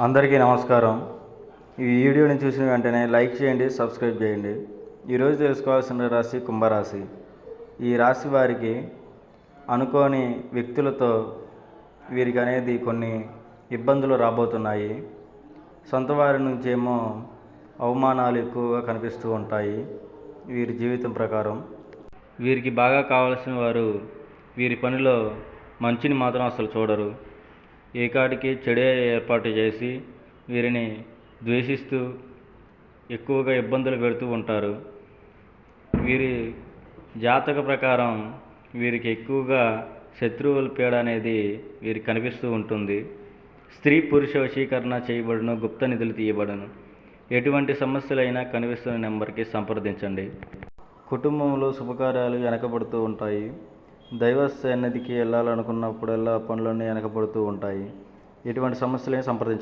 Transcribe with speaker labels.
Speaker 1: అందరికీ నమస్కారం. ఈ వీడియోని చూసిన వెంటనే లైక్ చేయండి, సబ్స్క్రైబ్ చేయండి. ఈరోజు తెలుసుకోవాల్సిన రాశి కుంభరాశి. ఈ రాశి వారికి అనుకోని వ్యక్తులతో వీరికి అనేది కొన్ని ఇబ్బందులు రాబోతున్నాయి. సొంత వారి నుంచేమో అవమానాలు ఎక్కువగా కనిపిస్తూ ఉంటాయి. వీరి జీవితం ప్రకారం వీరికి బాగా కావాల్సిన వారు వీరి పనిలో మంచిని మాత్రం అసలు చూడరు. ఏకాటికి చెడే ఏర్పాటు చేసి వీరిని ద్వేషిస్తూ ఎక్కువగా ఇబ్బందులు పెడుతూ ఉంటారు. వీరి జాతక ప్రకారం వీరికి ఎక్కువగా శత్రువుల పీడ అనేది వీరికి కనిపిస్తూ ఉంటుంది. స్త్రీ పురుష వశీకరణ చేయబడును, గుప్త నిధులు తీయబడును. ఎటువంటి సమస్యలైనా కనిపిస్తున్న నెంబర్కి సంప్రదించండి. కుటుంబంలో శుభకార్యాలు వెనకబడుతూ ఉంటాయి. దైవ సన్నిధికి వెళ్ళాలనుకున్నప్పుడల్లా పనులన్నీ వెనకబడుతూ ఉంటాయి. ఎటువంటి సమస్యలైనా సంప్రదించండి.